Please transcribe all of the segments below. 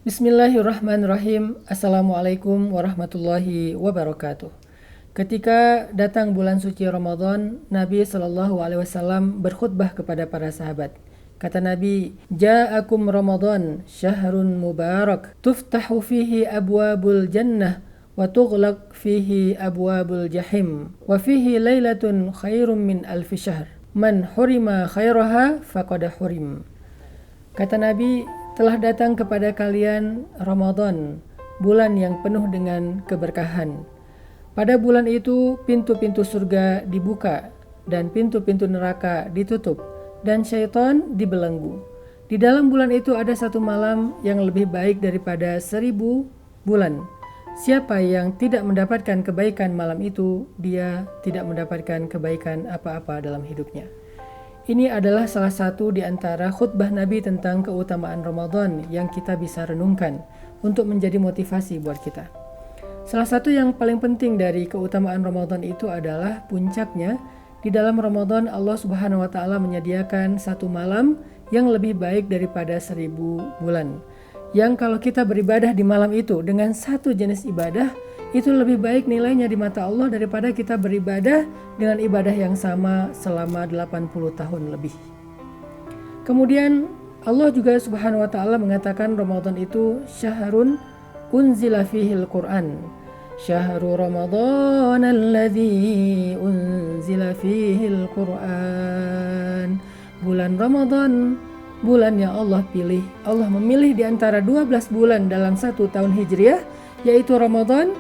Bismillahirrahmanirrahim. Assalamualaikum warahmatullahi wabarakatuh. Ketika datang bulan suci Ramadan, Nabi SAW berkhutbah kepada para sahabat. Kata Nabi, Ja'akum Ramadan, syahrun mubarak, tuftahu fihi abwabul jannah, wa tughlaq fihi abwabul jahim, wa fihi laylatun khairum min alfi syahr. Man hurima khairaha faqad hurim. Kata Nabi, telah datang kepada kalian Ramadan, bulan yang penuh dengan keberkahan. Pada bulan itu pintu-pintu surga dibuka dan pintu-pintu neraka ditutup dan syaitan dibelenggu. Di dalam bulan itu ada satu malam yang lebih baik daripada 1000 bulan. Siapa yang tidak mendapatkan kebaikan malam itu, dia tidak mendapatkan kebaikan apa-apa dalam hidupnya. Ini adalah salah satu di antara khutbah Nabi tentang keutamaan Ramadan yang kita bisa renungkan untuk menjadi motivasi buat kita. Salah satu yang paling penting dari keutamaan Ramadan itu adalah puncaknya. Di dalam Ramadan Allah Subhanahu wa Ta'ala menyediakan satu malam yang lebih baik daripada 1000 bulan. Yang kalau kita beribadah di malam itu dengan satu jenis ibadah, itu lebih baik nilainya di mata Allah daripada kita beribadah dengan ibadah yang sama selama 80 tahun lebih. Kemudian Allah juga Subhanahu wa Ta'ala mengatakan Ramadan itu syahrun unzila fihil Qur'an. Syahrul Ramadan alladzi unzila fihil Qur'an. Bulan Ramadan, bulan yang Allah pilih. Allah memilih di antara 12 bulan dalam 1 tahun Hijriah, yaitu Ramadan,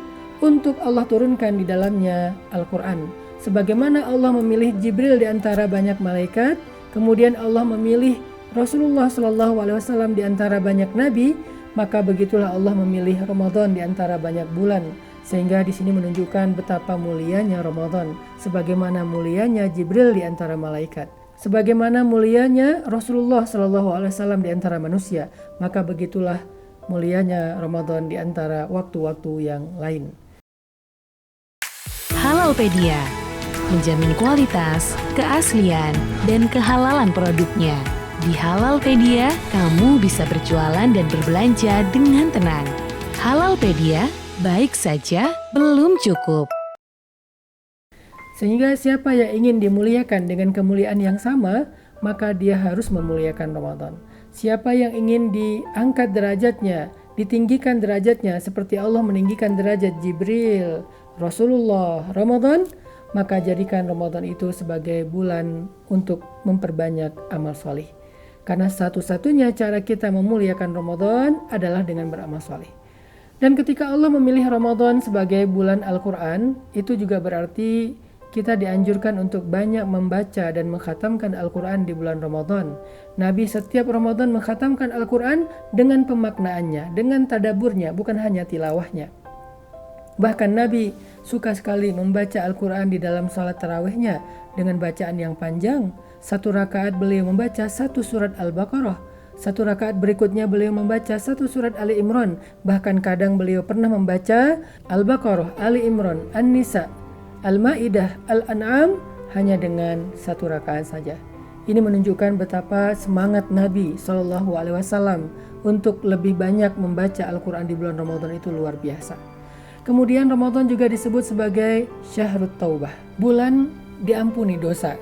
untuk Allah turunkan di dalamnya Al-Quran. Sebagaimana Allah memilih Jibril di antara banyak malaikat, kemudian Allah memilih Rasulullah SAW di antara banyak nabi, maka begitulah Allah memilih Ramadan di antara banyak bulan. Sehingga di sini menunjukkan betapa mulianya Ramadan, sebagaimana mulianya Jibril di antara malaikat. Sebagaimana mulianya Rasulullah SAW di antara manusia, maka begitulah mulianya Ramadan di antara waktu-waktu yang lain. Halalpedia, menjamin kualitas, keaslian, dan kehalalan produknya. Di Halalpedia, kamu bisa berjualan dan berbelanja dengan tenang. Halalpedia, baik saja, belum cukup. Sehingga siapa yang ingin dimuliakan dengan kemuliaan yang sama, maka dia harus memuliakan Ramadan. Siapa yang ingin diangkat derajatnya, ditinggikan derajatnya seperti Allah meninggikan derajat Jibril, Rasulullah, Ramadan, maka jadikan Ramadan itu sebagai bulan untuk memperbanyak amal soleh. Karena satu-satunya cara kita memuliakan Ramadan adalah dengan beramal soleh. Dan ketika Allah memilih Ramadan sebagai bulan Al-Quran, itu juga berarti kita dianjurkan untuk banyak membaca dan mengkhatamkan Al-Quran di bulan Ramadan. Nabi setiap Ramadan mengkhatamkan Al-Quran dengan pemaknaannya, dengan tadaburnya, bukan hanya tilawahnya. Bahkan Nabi suka sekali membaca Al-Quran di dalam salat tarawihnya dengan bacaan yang panjang. Satu rakaat beliau membaca 1 surat Al-Baqarah, 1 rakaat berikutnya beliau membaca 1 surat Ali Imran. Bahkan kadang beliau pernah membaca Al-Baqarah, Ali Imran, An-Nisa, Al-Ma'idah, Al-An'am hanya dengan 1 rakaat saja. Ini menunjukkan betapa semangat Nabi SAW untuk lebih banyak membaca Al-Quran di bulan Ramadan itu luar biasa. Kemudian Ramadan juga disebut sebagai Syahrut Taubah, bulan diampuni dosa.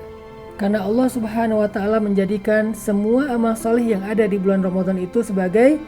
Karena Allah Subhanahu wa Ta'ala menjadikan semua amal saleh yang ada di bulan Ramadan itu sebagai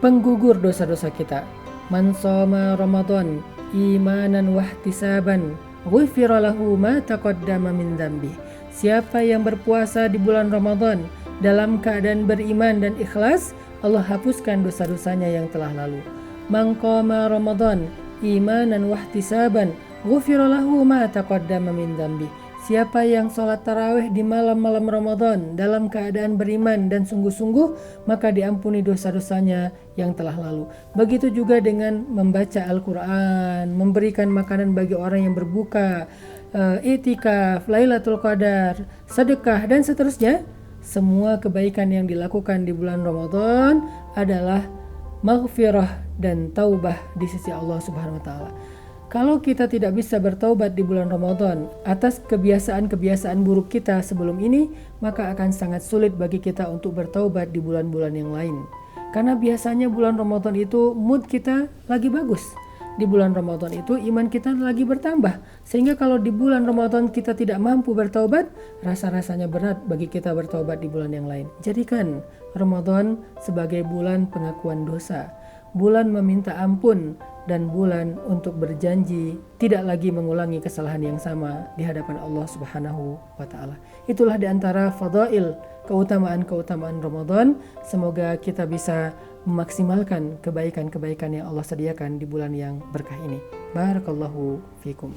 penggugur dosa-dosa kita. Man shoma Ramadan imanan wahtisaban ghufira lahu ma taqaddama min dzambi. Siapa yang berpuasa di bulan Ramadan dalam keadaan beriman dan ikhlas, Allah hapuskan dosa-dosanya yang telah lalu. Man qama Ramadan imanan wahtisaban ghufira lahu ma taqaddama min dzambi. Siapa yang sholat tarawih di malam-malam Ramadan dalam keadaan beriman dan sungguh-sungguh, maka diampuni dosa-dosanya yang telah lalu. Begitu juga dengan membaca Al-Quran, memberikan makanan bagi orang yang berbuka, i'tikaf, Lailatul Qadar, sedekah, dan seterusnya. Semua kebaikan yang dilakukan di bulan Ramadan adalah maghfirah dan taubah di sisi Allah Subhanahu wa Ta'ala. Kalau kita tidak bisa bertaubat di bulan Ramadan atas kebiasaan-kebiasaan buruk kita sebelum ini, maka akan sangat sulit bagi kita untuk bertaubat di bulan-bulan yang lain. Karena biasanya bulan Ramadan itu mood kita lagi bagus. Di bulan Ramadan itu iman kita lagi bertambah. Sehingga kalau di bulan Ramadan kita tidak mampu bertaubat, rasa-rasanya berat bagi kita bertaubat di bulan yang lain. Jadikan Ramadan sebagai bulan pengakuan dosa, bulan meminta ampun, dan bulan untuk berjanji tidak lagi mengulangi kesalahan yang sama di hadapan Allah Subhanahu wa Ta'ala. Itulah di antara fadail, keutamaan-keutamaan Ramadan. Semoga kita bisa memaksimalkan kebaikan-kebaikan yang Allah sediakan di bulan yang berkah ini. Barakallahu fikum.